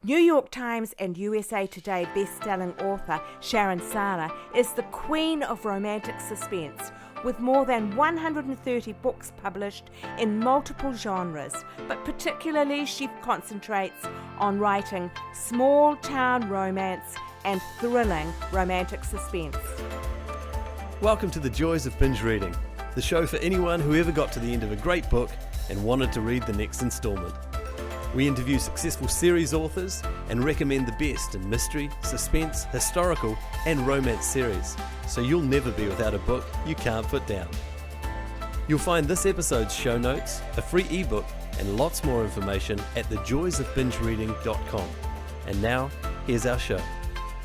New York Times and USA Today best-selling author Sharon Sala is the queen of romantic suspense, with more than 130 books published in multiple genres, but particularly she concentrates on writing small-town romance and thrilling romantic suspense. Welcome to the Joys of Binge Reading, the show for anyone who ever got to the end of a great book and wanted to read the next installment. We interview successful series authors and recommend the best in mystery, suspense, historical and romance series, so you'll never be without a book you can't put down. You'll find this episode's show notes, a free ebook and lots more information at thejoysofbingereading.com. And now, here's our show.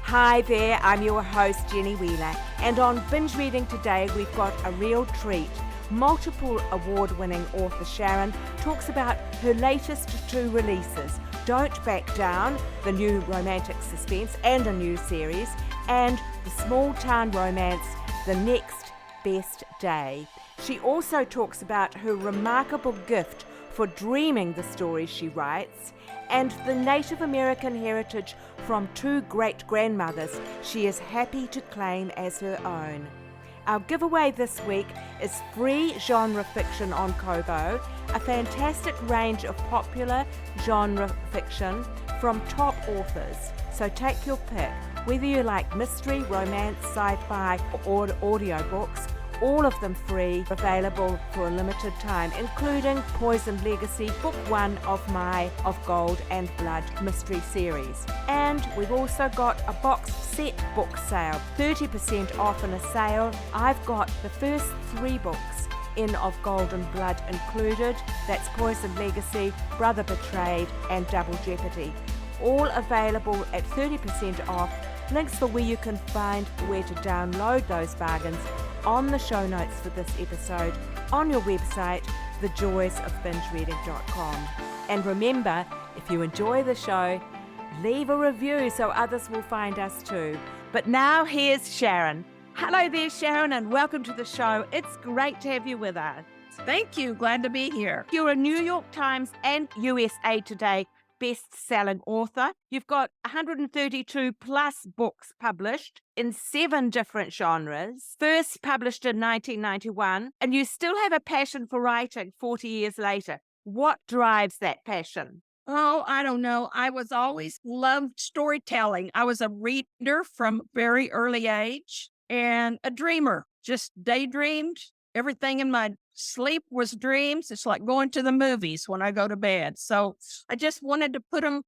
Hi there, I'm your host Jenny Wheeler, and on Binge Reading today we've got a real treat. Multiple award-winning author Sharon talks about her latest two releases, Don't Back Down, the new romantic suspense and a new series, and the small-town romance, The Next Best Day. She also talks about her remarkable gift for dreaming the stories she writes, and the Native American heritage from two great-grandmothers she is happy to claim as her own. Our giveaway this week is free genre fiction on Kobo, a fantastic range of popular genre fiction from top authors. So take your pick, whether you like mystery, romance, sci-fi or audiobooks, all of them free, available for a limited time, including Poison Legacy, Book 1 of my Of Gold and Blood mystery series. And we've also got a box set book sale, 30% off in a sale. I've got the first 3 books in Of Gold and Blood included. That's Poison Legacy, Brother Betrayed and Double Jeopardy. All available at 30% off. Links for where you can find where to download those bargains on the show notes for this episode on your website, thejoysofbingereading.com. And remember, if you enjoy the show, leave a review so others will find us too. But now here's Sharon. Hello there, Sharon, and welcome to the show. It's great to have you with us. Thank you. Glad to be here. You're a New York Times and USA Today best-selling author. You've got 132 plus books published in 7 different genres, first published in 1991, and you still have a passion for writing 40 years later. What drives that passion? Oh, I don't know. I was always loved storytelling. I was a reader from a very early age and a dreamer, just daydreamed. Everything in my sleep was dreams. It's like going to the movies when I go to bed. So I just wanted to put them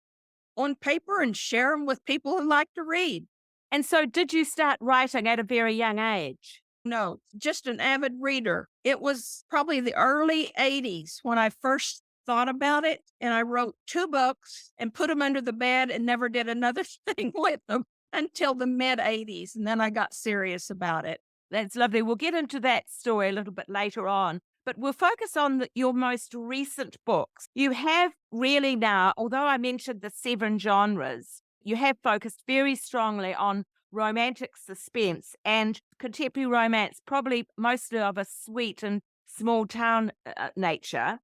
on paper and share them with people who like to read. And so did you start writing at a very young age? No, just an avid reader. It was probably the early 80s when I first thought about it. And I wrote 2 books and put them under the bed and never did another thing with them until the mid 80s. And then I got serious about it. That's lovely. We'll get into that story a little bit later on, but we'll focus on your most recent books. You have really now, although I mentioned the 7 genres, you have focused very strongly on romantic suspense and contemporary romance, probably mostly of a sweet and small town nature.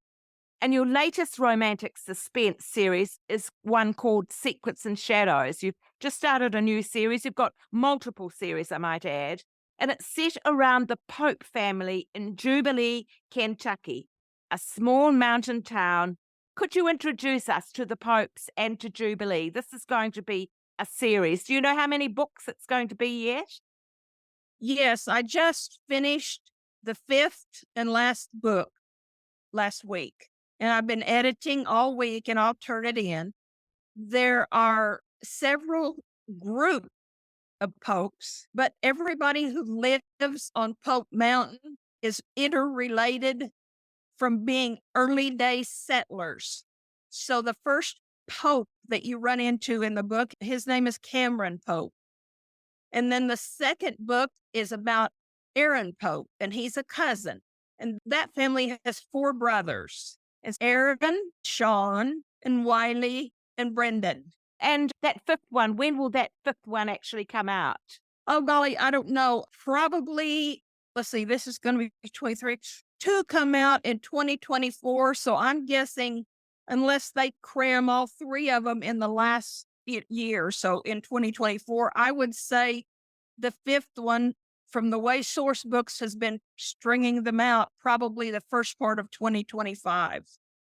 And your latest romantic suspense series is one called Secrets and Shadows. You've just started a new series. You've got multiple series, I might add. And it's set around the Pope family in Jubilee, Kentucky, a small mountain town. Could you introduce us to the Popes and to Jubilee? This is going to be a series. Do you know how many books it's going to be yet? Yes, I just finished the 5th and last book last week, and I've been editing all week, and I'll turn it in. There are several groups of popes, but everybody who lives on Pope Mountain is interrelated from being early day settlers. So the first pope that you run into in the book, his name is Cameron Pope. And then the second book is about Aaron Pope, and he's a cousin. And that family has 4 brothers. It's Aaron, Sean, and Wiley, and Brendan. And that 5th one, when will that 5th one actually come out? Oh, golly, I don't know. Probably, let's see, this is going to be 23. 2 come out in 2024. So I'm guessing unless they cram all three of them in the last year. So in 2024, I would say the fifth one, from the way Source Books has been stringing them out, probably the first part of 2025.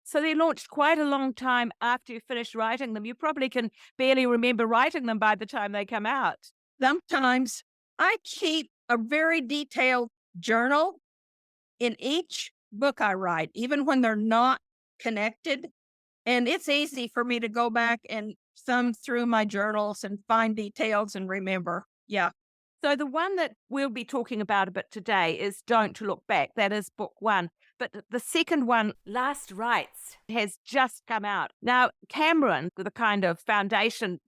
So they launched quite a long time after you finished writing them. You probably can barely remember writing them by the time they come out. Sometimes I keep a very detailed journal in each book I write, even when they're not connected. And it's easy for me to go back and thumb through my journals and find details and remember. Yeah. So the one that we'll be talking about a bit today is Don't Look Back. That is book one. But the second one, Last Rites, has just come out. Now, Cameron, the kind of foundation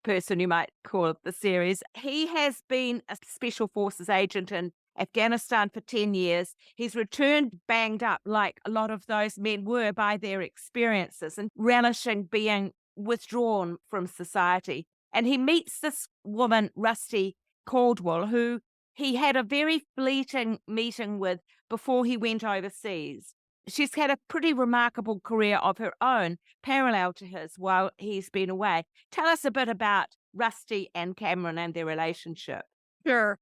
person you might call the series, he has been a special forces agent in Afghanistan for 10 years. He's returned banged up like a lot of those men were by their experiences and relishing being withdrawn from society. And he meets this woman, Rusty Caldwell, who he had a very fleeting meeting with before he went overseas. She's had a pretty remarkable career of her own, parallel to his, while he's been away. Tell us a bit about Rusty and Cameron and their relationship. Sure.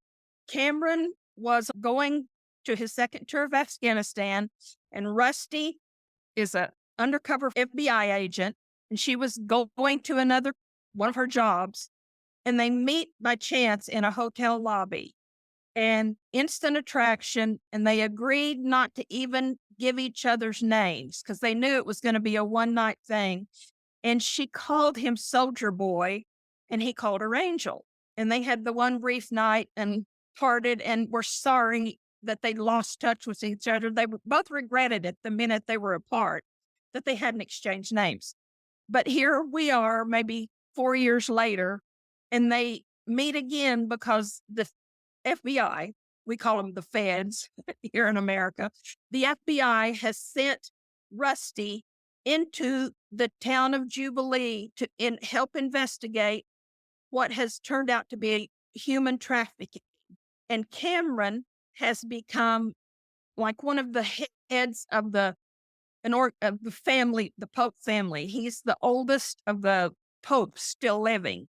Cameron was going to his second tour of Afghanistan, and Rusty is an undercover FBI agent, and she was going to another one of her jobs, and they meet by chance in a hotel lobby. And instant attraction, and they agreed not to even give each other's names because they knew it was going to be a one-night thing. And she called him Soldier Boy, and he called her Angel. And they had the one brief night and parted and were sorry that they lost touch with each other. They both regretted it the minute they were apart, that they hadn't exchanged names. But here we are, maybe 4 years later, and they meet again because the FBI, we call them the feds here in America, the FBI has sent Rusty into the town of Jubilee to help investigate what has turned out to be human trafficking. And Cameron has become like one of the heads of the family, the Pope family. He's the oldest of the popes still living.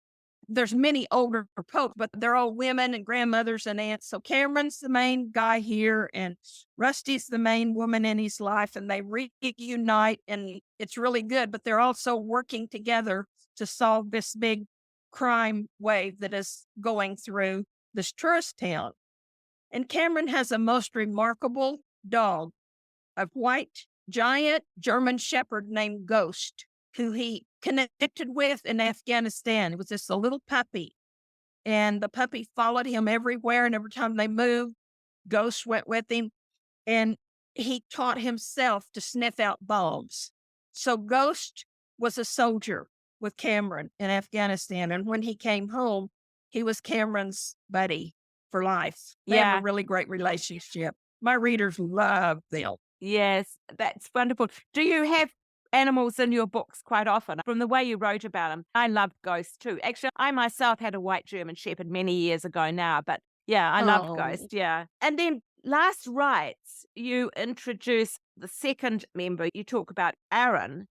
There's many older popes, but they're all women and grandmothers and aunts. So Cameron's the main guy here, and Rusty's the main woman in his life, and they reunite, and it's really good. But they're also working together to solve this big crime wave that is going through this tourist town. And Cameron has a most remarkable dog, a white giant German shepherd named Ghost, who he connected with in Afghanistan. It was just a little puppy, and the puppy followed him everywhere, and every time they moved, Ghost went with him, and he taught himself to sniff out bombs. So Ghost was a soldier with Cameron in Afghanistan, and when he came home, he was Cameron's buddy for life. They have a really great relationship. My readers love them. Yes, that's wonderful. Do you have animals in your books quite often? From the way you wrote about them, I loved Ghost too. Actually, I myself had a white German shepherd many years ago now, but yeah, I loved Ghost, yeah. And then Last Rites, you introduce the second member. You talk about Aaron,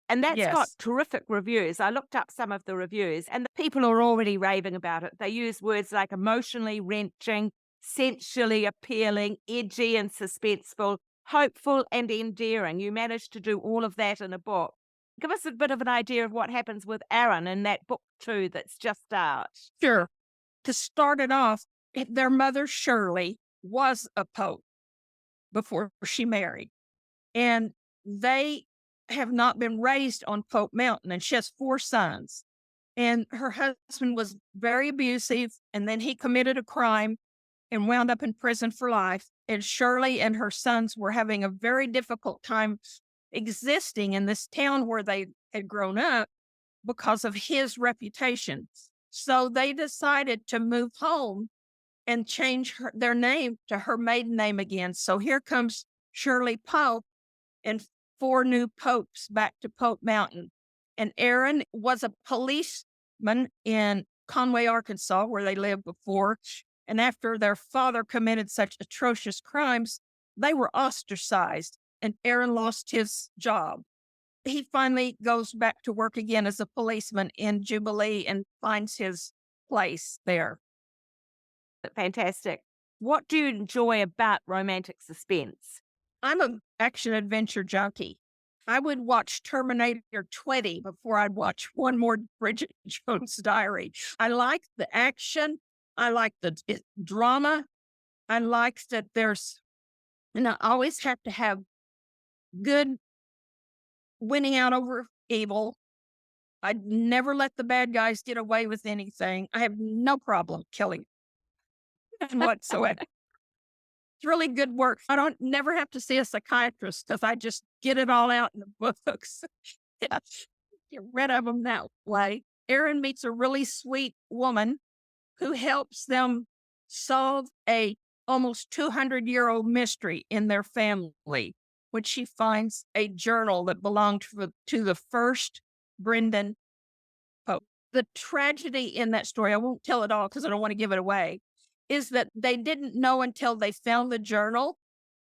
and that's got terrific reviews. I looked up some of the reviews, and the people are already raving about it. They use words like emotionally wrenching, sensually appealing, edgy and suspenseful, hopeful and endearing. You managed to do all of that in a book. Give us a bit of an idea of what happens with Aaron in that book too that's just out. Sure. To start it off, their mother, Shirley, was a pope before she married. And they have not been raised on Pope Mountain, and she has 4 sons. And her husband was very abusive, and then he committed a crime and wound up in prison for life. And Shirley and her sons were having a very difficult time existing in this town where they had grown up because of his reputation. So they decided to move home and change their name to her maiden name again. So here comes Shirley Pope and 4 new popes back to Pope Mountain. And Aaron was a policeman in Conway, Arkansas, where they lived before. And after their father committed such atrocious crimes, they were ostracized, and Aaron lost his job. he finally goes back to work again as a policeman in Jubilee and finds his place there. Fantastic. What do you enjoy about romantic suspense? I'm an action adventure junkie. I would watch Terminator 20 before I'd watch one more Bridget Jones' Diary. I like the action. I like the drama. I like that and I always have to have good winning out over evil. I'd never let the bad guys get away with anything. I have no problem killing them whatsoever. It's really good work. I don't never have to see a psychiatrist because I just get it all out in the books. Yeah, get rid of them that way. Aaron meets a really sweet woman who helps them solve a almost 200-year-old mystery in their family when she finds a journal that belonged to the first Brendan Pope. The tragedy in that story, I won't tell it all because I don't want to give it away, is that they didn't know until they found the journal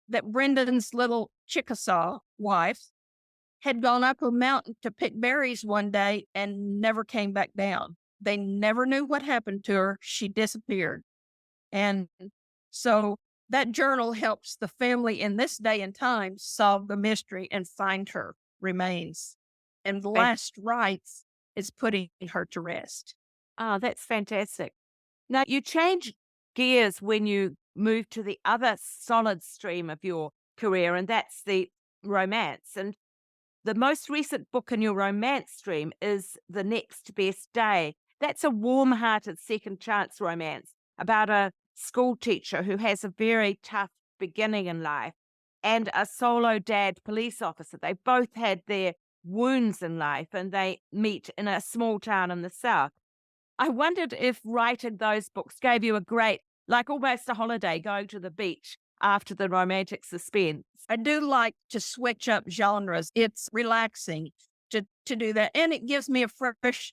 that Brendan's little Chickasaw wife had gone up a mountain to pick berries one day and never came back down. They never knew what happened to her. She disappeared. And so that journal helps the family in this day and time solve the mystery and find her remains. And the last rites is putting her to rest. Oh, that's fantastic. Now, you change gears when you move to the other solid stream of your career, and that's the romance. And the most recent book in your romance stream is The Next Best Day. That's a warm-hearted second chance romance about a school teacher who has a very tough beginning in life and a solo dad police officer. They both had their wounds in life and they meet in a small town in the South. I wondered if writing those books gave you a great, like almost a holiday, going to the beach after the romantic suspense. I do like to switch up genres. It's relaxing to do that. And it gives me a fresh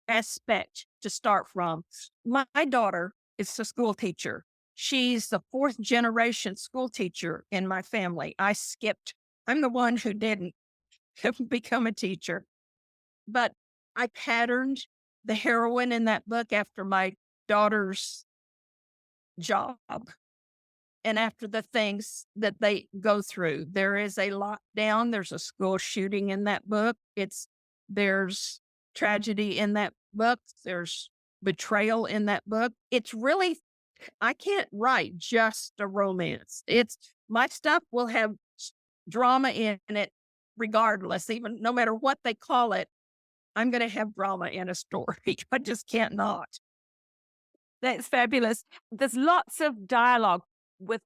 aspect to start from. My daughter is a school teacher. She's the fourth generation school teacher in my family. I'm the one who didn't become a teacher. But I patterned the heroine in that book after my daughter's job and after the things that they go through. There is a lockdown. There's a school shooting in that book. There's tragedy in that book. There's betrayal in that book. It's really, I can't write just a romance. My stuff will have drama in it regardless, even no matter what they call it. I'm going to have drama in a story. I just can't not. That's fabulous. There's lots of dialogue with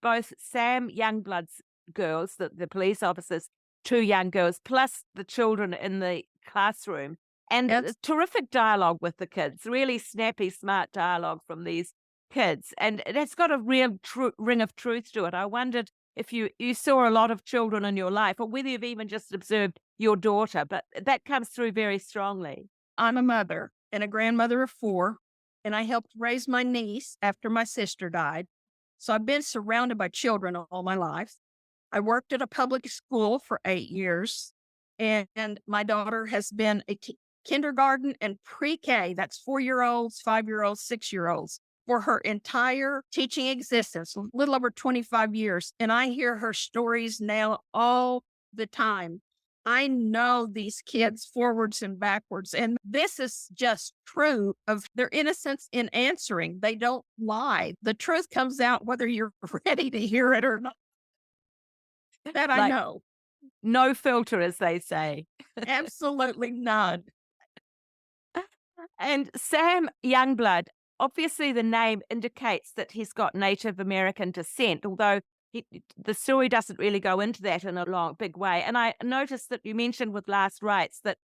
both Sam Youngblood's girls, the police officers, two young girls, plus the children in the classroom. And terrific dialogue with the kids, really snappy, smart dialogue from these kids. And it's got a real ring of truth to it. I wondered if you saw a lot of children in your life or whether you've even just observed your daughter, but that comes through very strongly. I'm a mother and a grandmother of 4, and I helped raise my niece after my sister died. So I've been surrounded by children all my life. I worked at a public school for 8 years, and my daughter has been a kindergarten and pre-K, that's 4-year-olds, 5-year-olds, 6-year-olds, for her entire teaching existence, a little over 25 years. And I hear her stories now all the time. I know these kids forwards and backwards, and this is just true of their innocence in answering. They don't lie. The truth comes out whether you're ready to hear it or not. That I know. No filter, as they say. Absolutely none. And Sam Youngblood, obviously the name indicates that he's got Native American descent, although the story doesn't really go into that in a big way. And I noticed that you mentioned with Last Rites that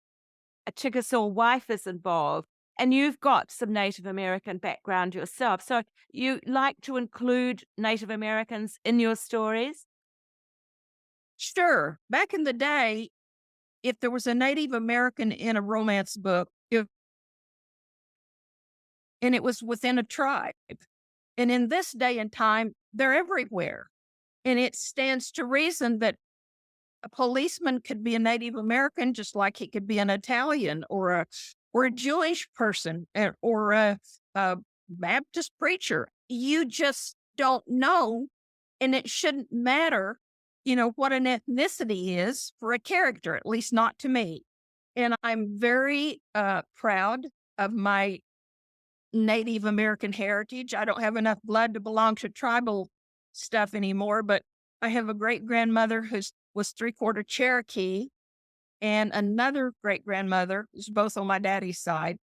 a Chickasaw wife is involved, and you've got some Native American background yourself. So you like to include Native Americans in your stories? Sure. Back in the day, if there was a Native American in a romance book, and it was within a tribe. And in this day and time, they're everywhere. And it stands to reason that a policeman could be a Native American, just like he could be an Italian or a Jewish person or a Baptist preacher. You just don't know, and it shouldn't matter, what an ethnicity is for a character, at least not to me. And I'm very proud of my Native American heritage. I don't have enough blood to belong to tribal stuff anymore, but I have a great grandmother who was 3/4 Cherokee and another great grandmother who's both on my daddy's side,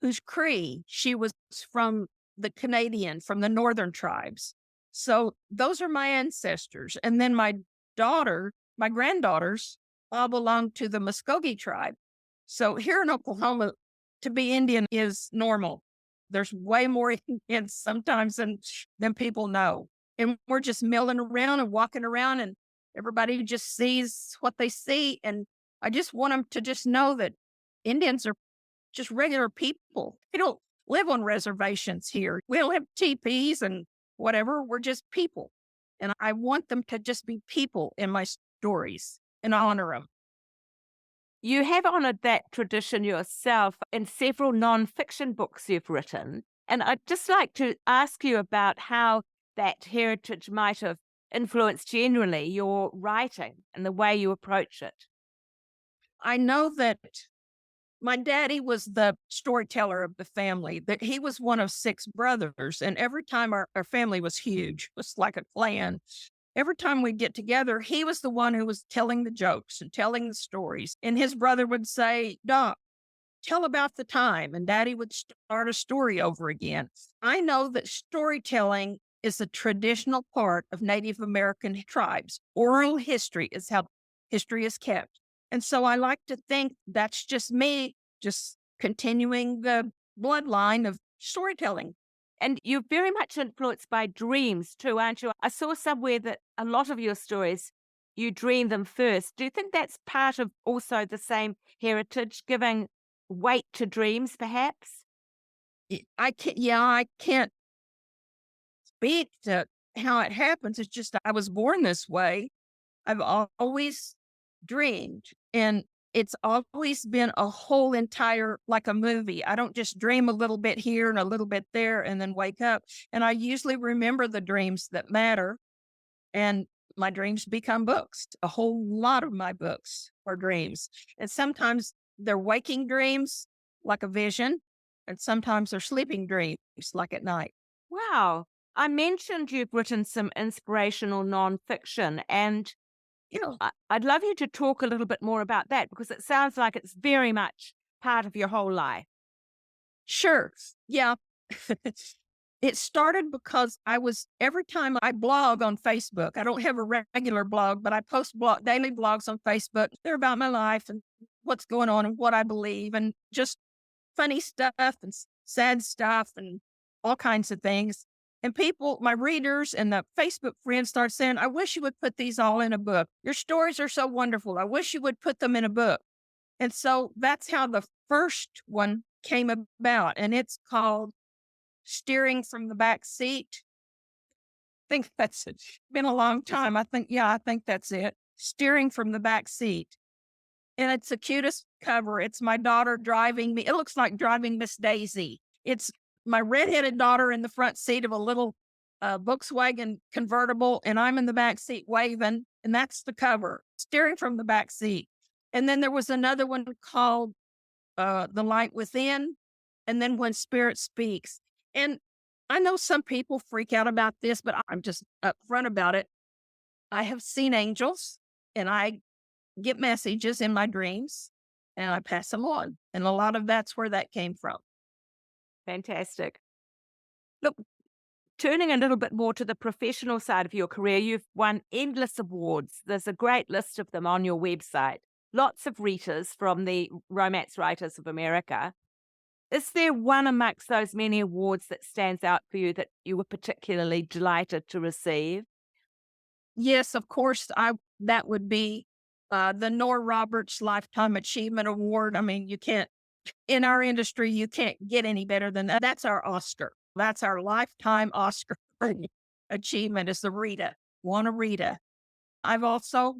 who's Cree. She was from from the northern tribes. So those are my ancestors. And then my granddaughters all belong to the Muskogee tribe. So here in Oklahoma, to be Indian is normal. There's way more Indians sometimes than people know. And we're just milling around and walking around, and everybody just sees what they see. And I just want them to just know that Indians are just regular people. They don't live on reservations here. We don't have teepees and whatever. We're just people. And I want them to just be people in my stories and honor them. You have honored that tradition yourself in several non-fiction books you've written. And I'd just like to ask you about how that heritage might have influenced generally your writing and the way you approach it. I know that my daddy was the storyteller of the family, that he was one of 6 brothers. And every time our family was huge, it was like a clan. Every time we'd get together, he was the one who was telling the jokes and telling the stories. And his brother would say, Doc, tell about the time. And Daddy would start a story over again. I know that storytelling is a traditional part of Native American tribes. Oral history is how history is kept. And so I like to think that's just me, just continuing the bloodline of storytelling. And you're very much influenced by dreams too, aren't you? I saw somewhere that a lot of your stories, you dream them first. Do you think that's part of also the same heritage, giving weight to dreams, perhaps? I can't speak to how it happens. It's just I was born this way. I've always dreamed, and it's always been a whole entire, like a movie. I don't just dream a little bit here and a little bit there and then wake up. And I usually remember the dreams that matter, and my dreams become books. A whole lot of my books are dreams. And sometimes they're waking dreams, like a vision, and sometimes they're sleeping dreams, like at night. Wow. I mentioned you've written some inspirational nonfiction, and I'd love you to talk a little bit more about that, because it sounds like it's very much part of your whole life. Sure. Yeah. It started because every time I blog on Facebook, I don't have a regular blog, but I post daily blogs on Facebook. They're about my life and what's going on and what I believe, and just funny stuff and sad stuff and all kinds of things. And people, my readers and the Facebook friends start saying, I wish you would put these all in a book. Your stories are so wonderful. I wish you would put them in a book. And so that's how the first one came about. And it's called Steering from the Back Seat. I think that's it. It's been a long time. I think that's it. Steering from the Back Seat. And it's the cutest cover. It's my daughter driving me. It looks like driving Miss Daisy. It's my redheaded daughter in the front seat of a little Volkswagen convertible, and I'm in the back seat waving, and that's the cover, Steering from the Back Seat. And then there was another one called The Light Within, and then When Spirit Speaks. And I know some people freak out about this, but I'm just upfront about it. I have seen angels, and I get messages in my dreams, and I pass them on. And a lot of that's where that came from. Fantastic. Look, turning a little bit more to the professional side of your career, you've won endless awards. There's a great list of them on your website. Lots of readers from the Romance Writers of America. Is there one amongst those many awards that stands out for you that you were particularly delighted to receive? Yes, of course. That would be the Nora Roberts Lifetime Achievement Award. I mean, in our industry, you can't get any better than that. That's our Oscar. That's our lifetime Oscar achievement, is the Rita. Want a Rita. I've also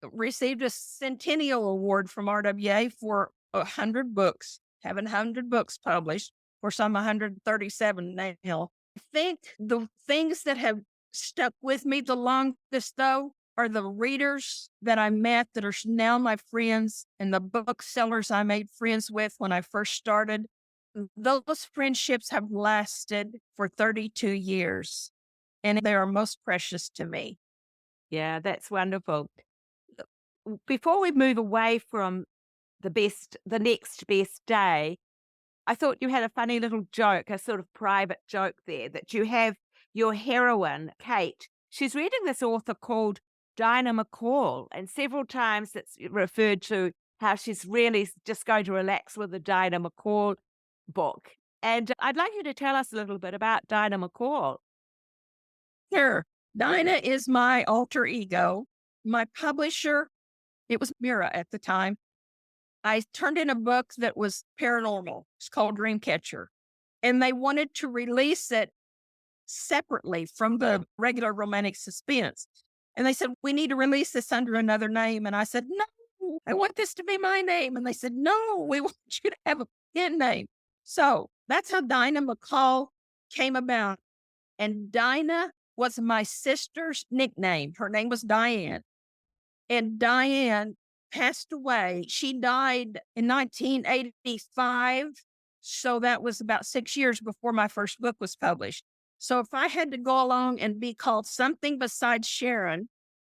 received a Centennial Award from RWA for 100 books, having 100 books published. Of course, I'm 137 now. I think the things that have stuck with me the longest, though, are the readers that I met that are now my friends and the booksellers I made friends with when I first started. Those friendships have lasted for 32 years, and they are most precious to me. Yeah, that's wonderful. Before we move away from the next best day, I thought you had a funny little joke, a sort of private joke there, that you have your heroine, Kate. She's reading this author called Dinah McCall, and several times it's referred to how she's really just going to relax with the Dinah McCall book. And I'd like you to tell us a little bit about Dinah McCall. Sure. Dinah is my alter ego. My publisher, it was Mira at the time. I turned in a book that was paranormal. It's called Dreamcatcher. And they wanted to release it separately from the regular romantic suspense. And they said, we need to release this under another name. And I said, no, I want this to be my name. And they said, no, we want you to have a pen name. So that's how Dinah McCall came about. And Dinah was my sister's nickname. Her name was Diane. And Diane passed away. She died in 1985. So that was about 6 years before my first book was published. So if I had to go along and be called something besides Sharon,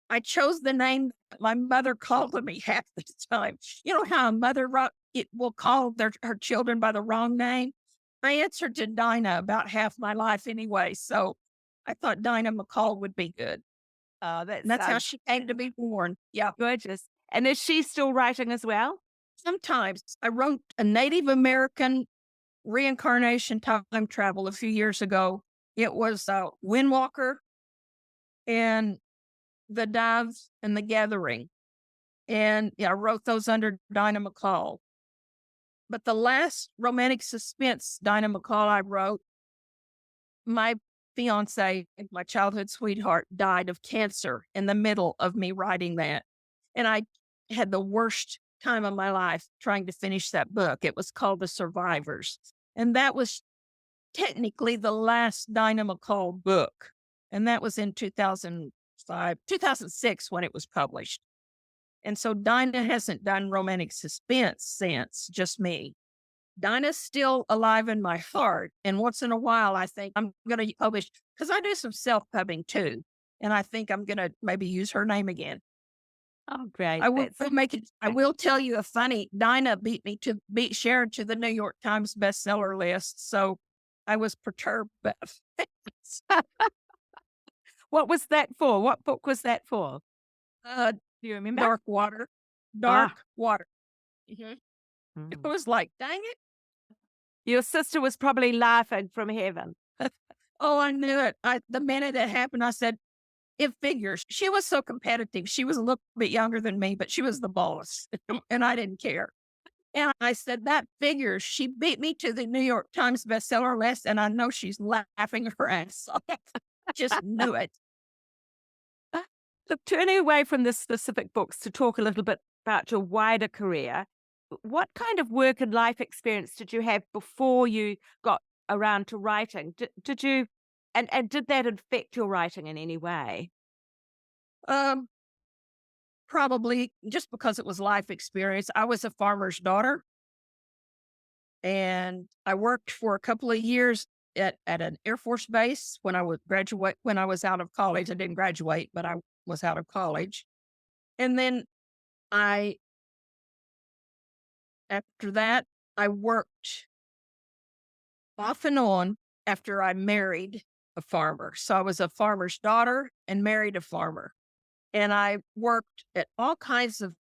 I chose the name that my mother called me half the time. You know how a mother will call her children by the wrong name? I answered to Dinah about half my life anyway. So I thought Dinah McCall would be good. That's how she came to be born. Yeah. Gorgeous. And is she still writing as well? Sometimes I wrote a Native American reincarnation time travel a few years ago. It was Windwalker and The Dove and The Gathering. And I wrote those under Dinah McCall. But the last romantic suspense Dinah McCall I wrote, my fiance, my childhood sweetheart, died of cancer in the middle of me writing that. And I had the worst time of my life trying to finish that book. It was called The Survivors. And that was technically the last Dinah McCall book. And that was in 2006 when it was published. And so Dinah hasn't done romantic suspense since, just me. Dinah's still alive in my heart. And once in a while, I think I'm going to publish, because I do some self-pubbing too. And I think I'm going to maybe use her name again. Oh, great. I will tell you a funny, Dinah beat Sharon to the New York Times bestseller list. So I was perturbed. But what was that for? What book was that for? Do you remember? Dark Water. Water. Mm-hmm. It was like, dang it. Your sister was probably laughing from heaven. Oh, I knew it. The minute it happened, I said, it figures. She was so competitive. She was a little bit younger than me, but she was the boss, and I didn't care. And I said, that figures. She beat me to the New York Times bestseller list, and I know she's laughing her ass off. I just knew it. Look, turning away from the specific books to talk a little bit about your wider career, what kind of work and life experience did you have before you got around to writing? Did you, and did that affect your writing in any way? Probably just because it was life experience. I was a farmer's daughter, and I worked for a couple of years at an Air Force base when I was out of college. I didn't graduate, but I was out of college. And then after that, I worked off and on after I married a farmer. So I was a farmer's daughter and married a farmer. And I worked at all kinds of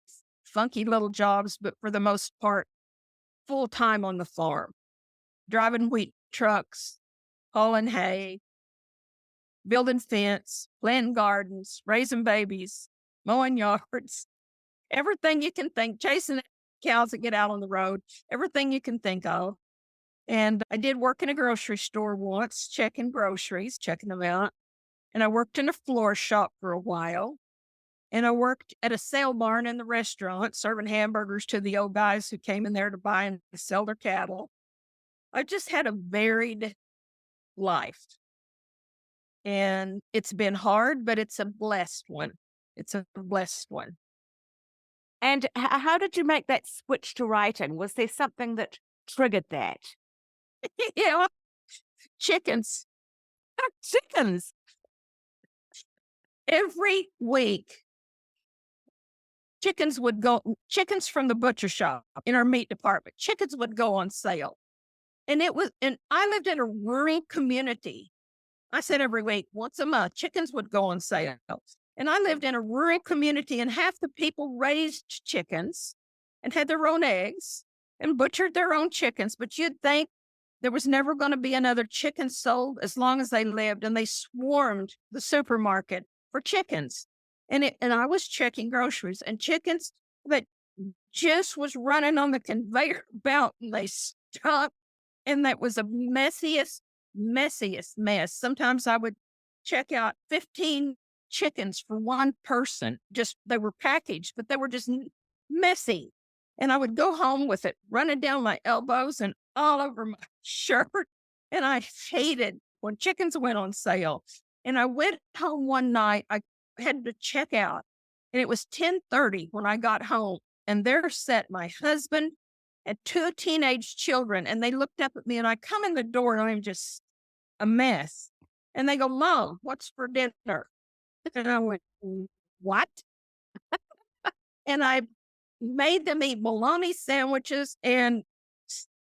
funky little jobs, but for the most part, full time on the farm, driving wheat trucks, hauling hay, building fence, planting gardens, raising babies, mowing yards, everything you can think, chasing cows that get out on the road, everything you can think of. And I did work in a grocery store once, checking groceries, checking them out. And I worked in a floor shop for a while. And I worked at a sale barn in the restaurant, serving hamburgers to the old guys who came in there to buy and sell their cattle. I just had a varied life. And it's been hard, but it's a blessed one. It's a blessed one. And how did you make that switch to writing? Was there something that triggered that? Yeah, chickens. Chickens. Every week, chickens from the butcher shop in our meat department. Chickens would go on sale. And I lived in a rural community. I said every week, once a month, chickens would go on sale. And I lived in a rural community, and half the people raised chickens and had their own eggs and butchered their own chickens. But you'd think there was never going to be another chicken sold as long as they lived, and they swarmed the supermarket for chickens. And I was checking groceries, and chickens that just was running on the conveyor belt, and they stopped, and that was the messiest mess. Sometimes I would check out 15 chickens for one person. They were packaged, but they were just messy. And I would go home with it running down my elbows and all over my shirt. And I hated when chickens went on sale. And I went home one night, I had to check out, and it was 10:30 when I got home. And there sat my husband and 2 teenage children. And they looked up at me, and I come in the door, and I'm just a mess. And they go, "Mom, what's for dinner?" And I went, "What?" And I made them eat bologna sandwiches and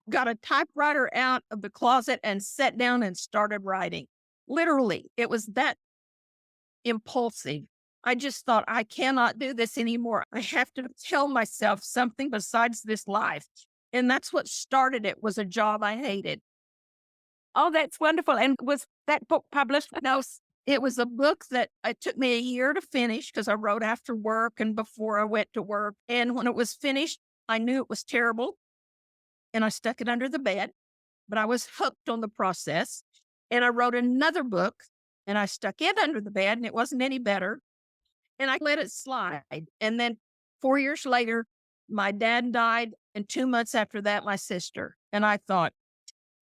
got a typewriter out of the closet and sat down and started writing. Literally, it was that impulsive. I just thought, I cannot do this anymore. I have to tell myself something besides this life. And that's what started it, was a job I hated. Oh, that's wonderful. And was that book published? No, it was a book that it took me a year to finish because I wrote after work and before I went to work. And when it was finished, I knew it was terrible, and I stuck it under the bed, but I was hooked on the process. And I wrote another book, and I stuck it under the bed, and it wasn't any better. And I let it slide. And then 4 years later, my dad died. And 2 months after that, my sister. And I thought,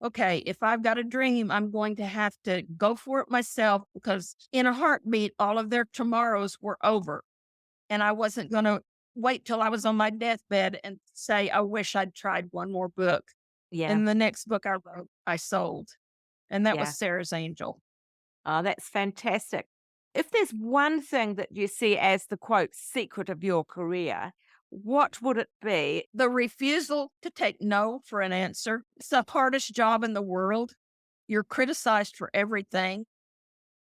okay, if I've got a dream, I'm going to have to go for it myself, because in a heartbeat, all of their tomorrows were over. And I wasn't going to wait till I was on my deathbed and say, I wish I'd tried one more book. Yeah. And the next book I wrote, I sold. And that Yeah. was Sarah's Angel. Oh, that's fantastic. If there's one thing that you see as the, quote, secret of your career, what would it be? The refusal to take no for an answer. It's the hardest job in the world. You're criticized for everything.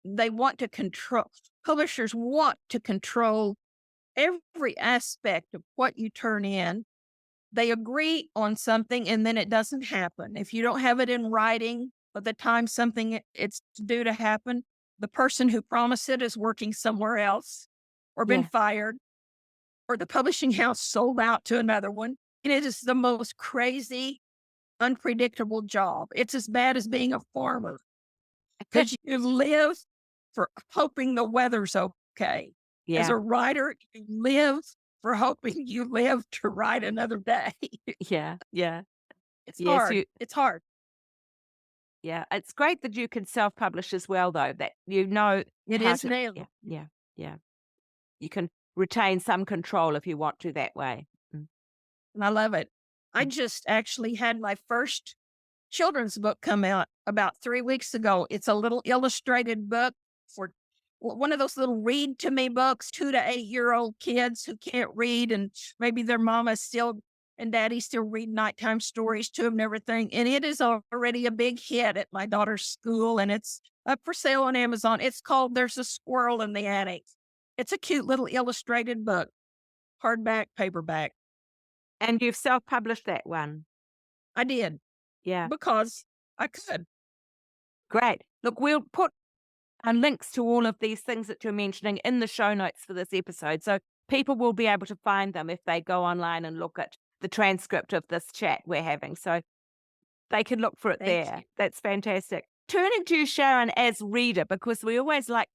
They want to control, publishers want to control every aspect of what you turn in. They agree on something, and then it doesn't happen. If you don't have it in writing, by the time something it's due to happen, the person who promised it is working somewhere else or been Yeah. fired, or the publishing house sold out to another one. And it is the most crazy, unpredictable job. It's as bad as being a farmer, because you live for hoping the weather's okay. As Yeah. a writer, you live for hoping you live to write another day. Yeah. Yeah. It's Yes, hard. It's hard. Yeah. It's great that you can self-publish as well, though, that you know It how is to. now. Yeah. Yeah. Yeah. You can retain some control if you want to that way. Mm. And I love it. I just actually had my first children's book come out about 3 weeks ago. It's a little illustrated book for one of those little read to me books, 2 to 8-year-old kids who can't read, and maybe their mama still and daddy still read nighttime stories to them and everything. And it is already a big hit at my daughter's school, and it's up for sale on Amazon. It's called There's a Squirrel in the Attic. It's a cute little illustrated book, hardback, paperback. And you've self-published that one. I did, Yeah. because I could. Great. Look, we'll put links to all of these things that you're mentioning in the show notes for this episode. So people will be able to find them if they go online and look at the transcript of this chat we're having. So they can look for it Thank there. you. That's fantastic. Turning to you, Sharon, as reader, because we always like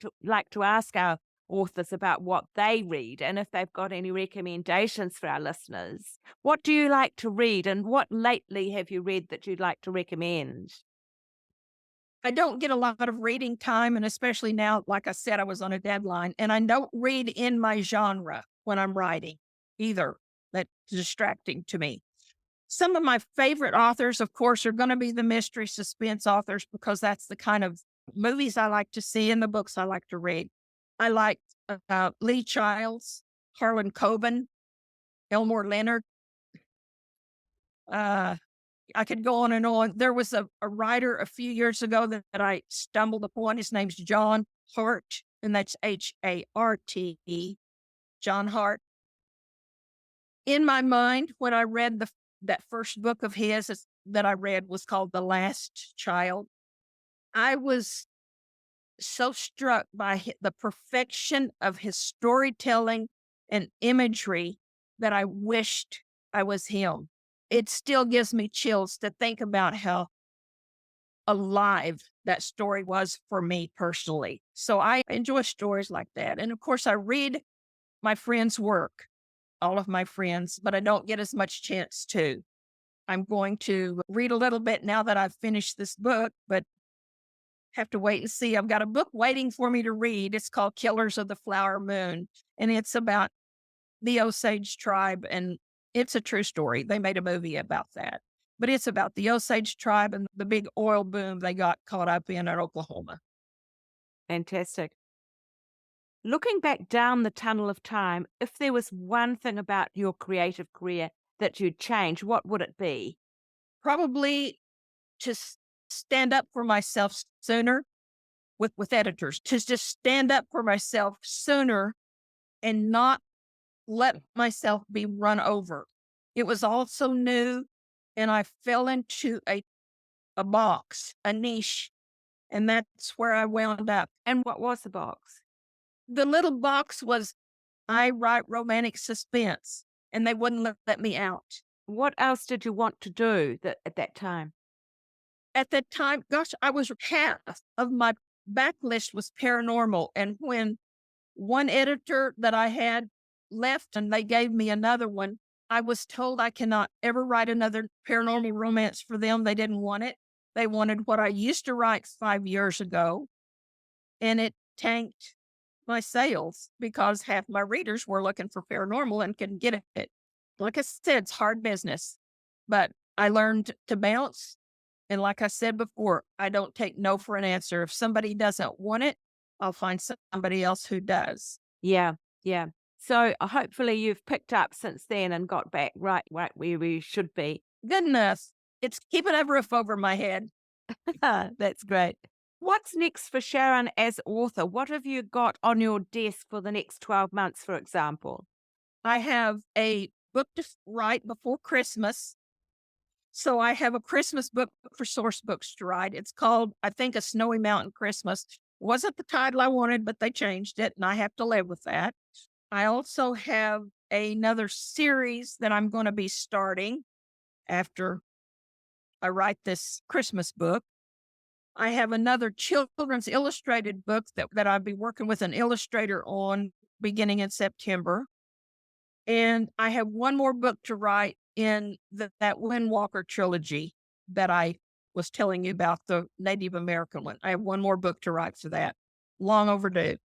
to ask our authors about what they read and if they've got any recommendations for our listeners. What do you like to read, and what lately have you read that you'd like to recommend? I don't get a lot of reading time, and especially now, like I said, I was on a deadline, and I don't read in my genre when I'm writing either. That's distracting to me. Some of my favorite authors, of course, are going to be the mystery suspense authors because that's the kind of movies I like to see and the books I like to read. I like Lee Childs, Harlan Coben, Elmore Leonard. I could go on and on. There was a writer a few years ago that I stumbled upon. His name's John Hart, and that's Harte, John Hart. In my mind, when I read that first book of his that I read was called The Last Child, I was so struck by the perfection of his storytelling and imagery that I wished I was him. It still gives me chills to think about how alive that story was for me personally. So I enjoy stories like that. And of course, I read my friends' work, all of my friends, but I don't get as much chance to. I'm going to read a little bit now that I've finished this book, but have to wait and see. I've got a book waiting for me to read. It's called Killers of the Flower Moon, and it's about the Osage tribe, and it's a true story. They made a movie about that, but it's about the Osage tribe and the big oil boom they got caught up in Oklahoma. Fantastic. Looking back down the tunnel of time, if there was one thing about your creative career that you'd change, what would it be? Probably to stand up for myself sooner with editors, to just stand up for myself sooner and not let myself be run over. It was all so new, and I fell into a box, a niche, and that's where I wound up. And what was the box? The little box was, I write romantic suspense, and they wouldn't let me out. What else did you want to do at that time? At that time, gosh, I was half of my backlist was paranormal, and when one editor that I had left and they gave me another one, I was told I cannot ever write another paranormal romance for them. They didn't want it. They wanted what I used to write 5 years ago, and it tanked my sales because half my readers were looking for paranormal and couldn't get it. Like I said, it's hard business, but I learned to bounce. And like I said before, I don't take no for an answer. If somebody doesn't want it, I'll find somebody else who does. Yeah. So hopefully you've picked up since then and got back right where you should be. Good enough. It's keeping a roof over my head. That's great. What's next for Sharon as author? What have you got on your desk for the next 12 months, for example? I have a book to write before Christmas. So I have a Christmas book for Source Books to write. It's called, I think, A Snowy Mountain Christmas. Wasn't the title I wanted, but they changed it, and I have to live with that. I also have another series that I'm going to be starting after I write this Christmas book. I have another children's illustrated book that I'll be working with an illustrator on beginning in September. And I have one more book to write in that Windwalker trilogy that I was telling you about, the Native American one. I have one more book to write for that. Long overdue.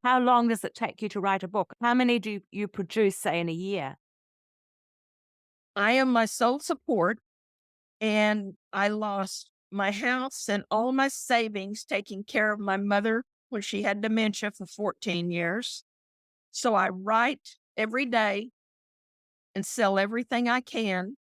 How long does it take you to write a book? How many do you produce, say, in a year? I am my sole support, and I lost my house and all my savings taking care of my mother when she had dementia for 14 years. So I write every day and sell everything I can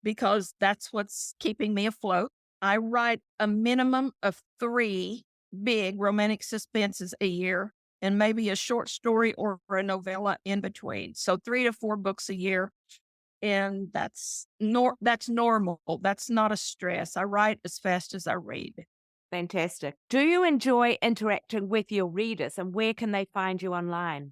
because that's what's keeping me afloat. I write a minimum of 3 big romantic suspenses a year and maybe a short story or a novella in between. So 3 to 4 books a year. And that's normal. That's not a stress. I write as fast as I read. Fantastic. Do you enjoy interacting with your readers, and where can they find you online?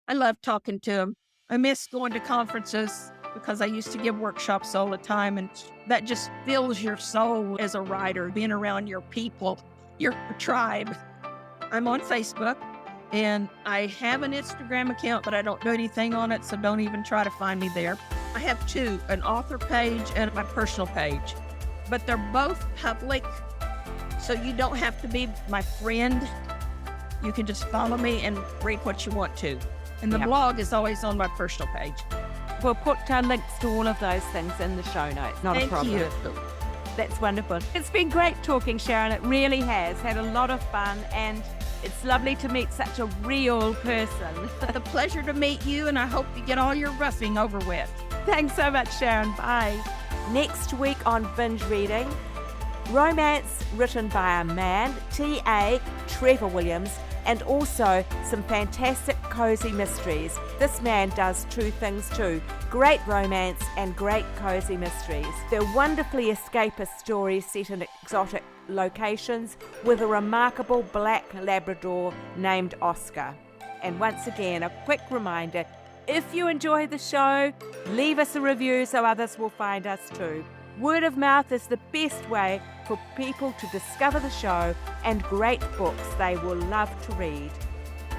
I love talking to them. I miss going to conferences because I used to give workshops all the time, and that just fills your soul as a writer, being around your people, your tribe. I'm on Facebook, and I have an Instagram account, but I don't do anything on it, so don't even try to find me there. I have two, an author page and my personal page, but they're both public, so you don't have to be my friend. You can just follow me and read what you want to. And the blog is always on my personal page. We'll put links to all of those things in the show notes. Not a problem. Thank you. That's wonderful. It's been great talking, Sharon. It really has. Had a lot of fun, and it's lovely to meet such a real person. It's a pleasure to meet you, and I hope you get all your roughing over with. Thanks so much, Sharon. Bye. Next week on Binge Reading, romance written by a man, T.A. Trevor Williams, and also some fantastic cozy mysteries. This man does two things too: great romance and great cozy mysteries. They're wonderfully escapist stories set in exotic locations with a remarkable black Labrador named Oscar. And once again, a quick reminder, if you enjoy the show, leave us a review so others will find us too. Word of mouth is the best way for people to discover the show and great books they will love to read.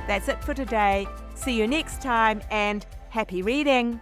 That's it for today. See you next time, and happy reading!